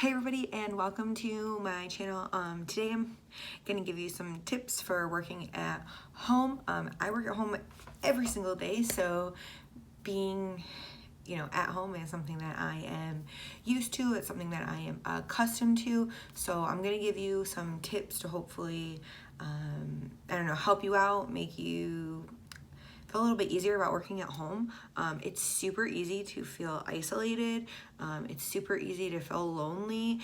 Hey everybody, and welcome to my channel. Today I'm going to give you some tips for working at home. I work at home every single day, so being at home is something that I am used to. It's something that I am accustomed to. So I'm going to give you some tips to hopefully, help you out, make you feel a little bit easier about working at home. It's super easy to feel isolated. It's super easy to feel lonely.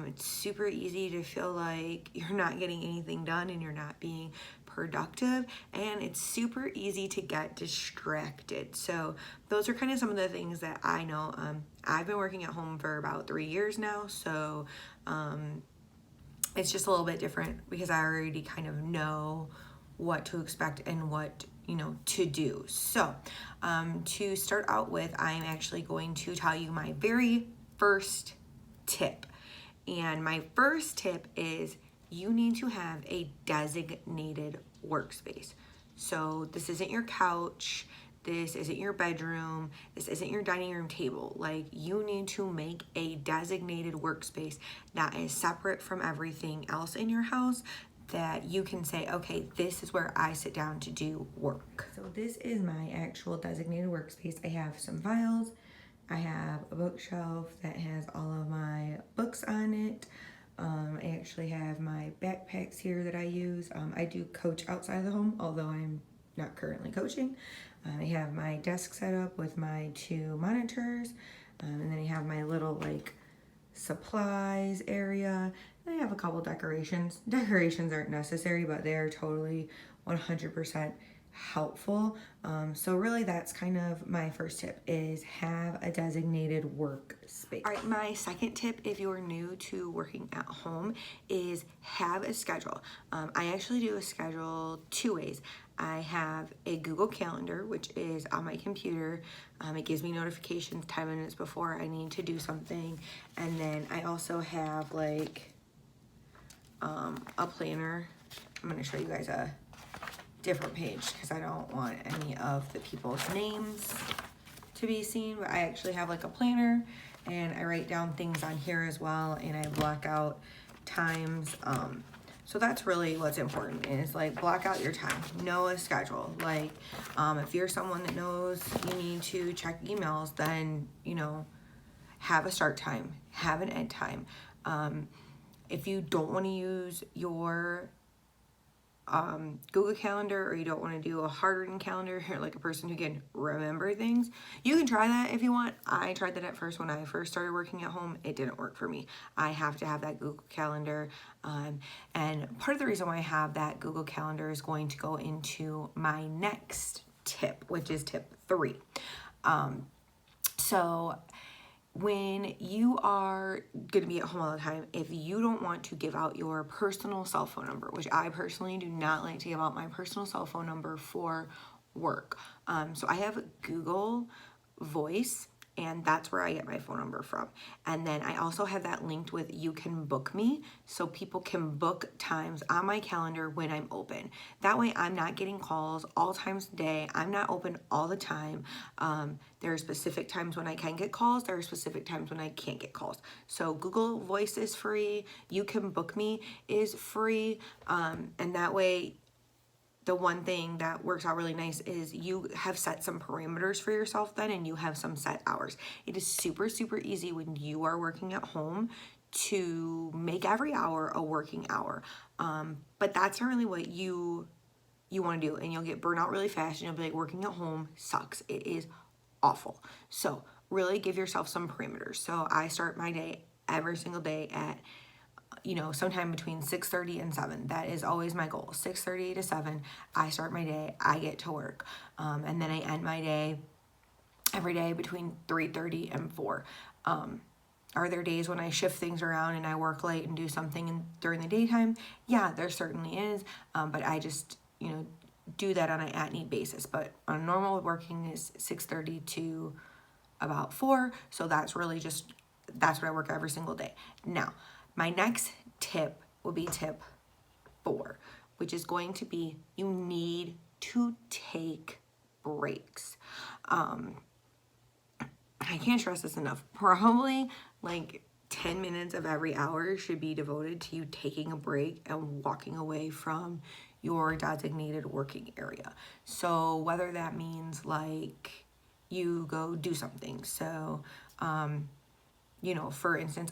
It's super easy to feel like you're not getting anything done and you're not being productive, and it's super easy to get distracted. So those are kind of some of the things that I know. I've been working at home for about 3 years now, so it's just a little bit different because I already kind of know what to expect and what to do. So to start out with, I'm actually going to tell you my very first tip. And my first tip is you need to have a designated workspace. So this isn't your couch, this isn't your bedroom, this isn't your dining room table. Like, you need to make a designated workspace that is separate from everything else in your house, that you can say, okay, this is where I sit down to do work. So this is my actual designated workspace. I have some files. I have a bookshelf that has all of my books on it. I actually have my backpacks here that I use. I do coach outside of the home, although I'm not currently coaching. I have my desk set up with my 2 monitors, and then I have my little supplies area. And I have a couple decorations. Decorations aren't necessary, but they are totally 100% helpful. So really that's kind of my first tip, is have a designated workspace. All right, my second tip, if you're new to working at home, is have a schedule. I actually do a schedule 2 ways. I have a Google Calendar, which is on my computer. It gives me notifications 10 minutes before I need to do something. And then I also have a planner. I'm going to show you guys a different page because I don't want any of the people's names to be seen, but I actually have a planner, and I write down things on here as well, and I block out times. So that's really what's important, is block out your time, know a schedule. If you're someone that knows you need to check emails, then have a start time, have an end time. If you don't want to use your Google Calendar, or you don't want to do a hard-written calendar, like a person who can remember things, you can try that if you want. I tried that at first when I first started working at home. It didn't work for me. I have to have that Google Calendar, and part of the reason why I have that Google Calendar is going to go into my next tip, which is tip 3. So when you are going to be at home all the time, if you don't want to give out your personal cell phone number, which I personally do not like to give out my personal cell phone number for work. So I have Google Voice, and that's where I get my phone number from. And then I also have that linked with You Can Book Me, so people can book times on my calendar when I'm open. That way I'm not getting calls all times of the day. I'm not open all the time. There are specific times when I can get calls. There are specific times when I can't get calls. So Google Voice is free. You Can Book Me is free. And that way, the one thing that works out really nice is you have set some parameters for yourself then, and you have some set hours. It is super, super easy when you are working at home to make every hour a working hour. But that's not really what you want to do, and you'll get burnt out really fast, and you'll be like, working at home sucks. It is awful. So really give yourself some parameters. So I start my day every single day at sometime between 6:30 and 7. That is always my goal. 6:30 to 7, I start my day, I get to work. And then I end my day every day between 3:30 and 4. Are there days when I shift things around and I work late and do something during the daytime? Yeah, there certainly is. But I just, do that on an at-need basis. But on normal working is 6:30 to about 4. So that's really that's what I work every single day. Now, my next tip will be tip 4, which is going to be, you need to take breaks. I can't stress this enough. Probably 10 minutes of every hour should be devoted to you taking a break and walking away from your designated working area. So whether that means like you go do something. So, you know, for instance,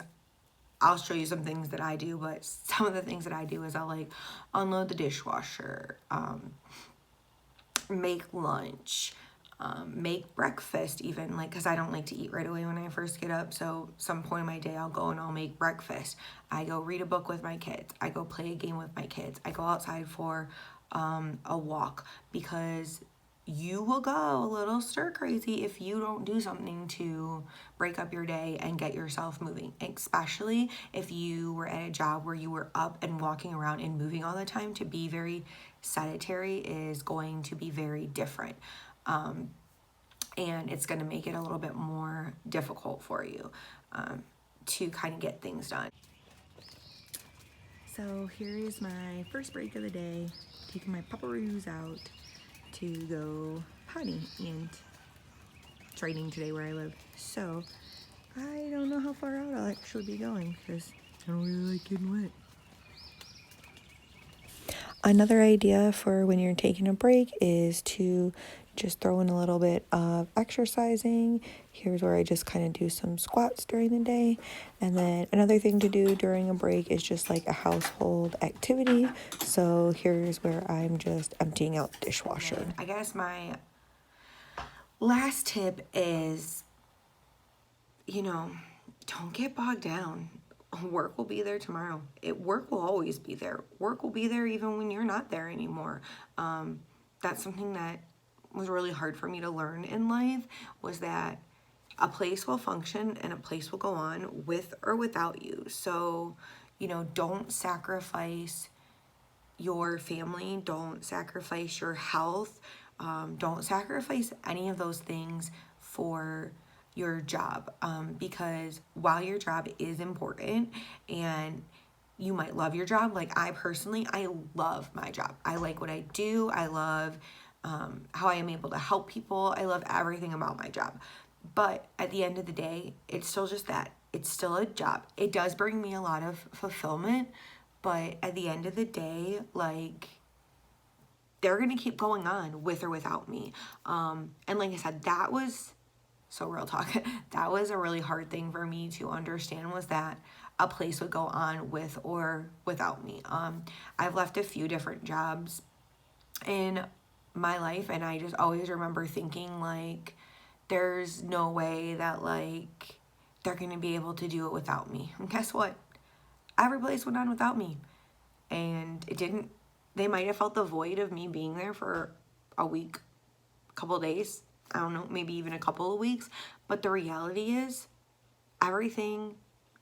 I'll show you some things that I do, but some of the things that I do is I'll like unload the dishwasher, make lunch, make breakfast even, like, because I don't like to eat right away when I first get up. So some point in my day I'll go and I'll make breakfast. I go read a book with my kids. I go play a game with my kids. I go outside for a walk, because you will go a little stir crazy if you don't do something to break up your day and get yourself moving, especially if you were at a job where you were up and walking around and moving all the time. To be very sedentary is going to be very different. And it's going to make it a little bit more difficult for you to kind of get things done. So here is my first break of the day, taking my pupperoos out to go potty, and it's raining today where I live. So I don't know how far out I'll actually be going, because I don't really like getting wet. Another idea for when you're taking a break is to just throw in a little bit of exercising. Here's where I just kind of do some squats during the day. And then another thing to do during a break is just like a household activity. So here's where I'm just emptying out the dishwasher. I guess my last tip is, you know, don't get bogged down. Work will be there tomorrow. Work will always be there. Work will be there even when you're not there anymore. That's something that was really hard for me to learn in life, was that a place will function and a place will go on with or without you. So, you know, don't sacrifice your family. Don't sacrifice your health. Don't sacrifice any of those things for your job, because while your job is important and you might love your job, like I personally, I love my job. I like what I do. I love how I am able to help people. I love everything about my job. But at the end of the day, it's still just that. It's still a job. It does bring me a lot of fulfillment, but at the end of the day, like, they're going to keep going on with or without me. And like I said, that was, so real talk, that was a really hard thing for me to understand, was that a place would go on with or without me. I've left a few different jobs in my life, and I just always remember thinking like, there's no way that like they're gonna be able to do it without me. And guess what? Every place went on without me, and it didn't. They might have felt the void of me being there for a week, a couple of days, I don't know, maybe even a couple of weeks, but the reality is everything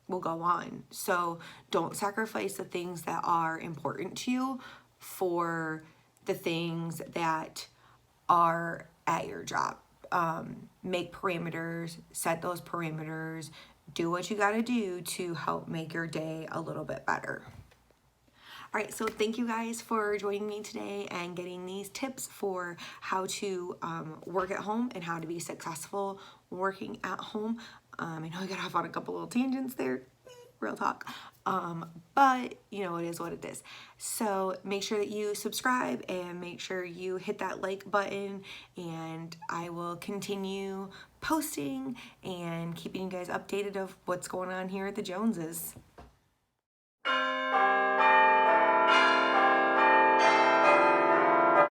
will go on. So don't sacrifice the things that are important to you for the things that are at your job. Make parameters, set those parameters, do what you gotta do to help make your day a little bit better. All right, so thank you guys for joining me today and getting these tips for how to work at home and how to be successful working at home. I know I got off on a couple little tangents there, real talk, but you know, it is what it is. So make sure that you subscribe and make sure you hit that like button, and I will continue posting and keeping you guys updated of what's going on here at the Joneses.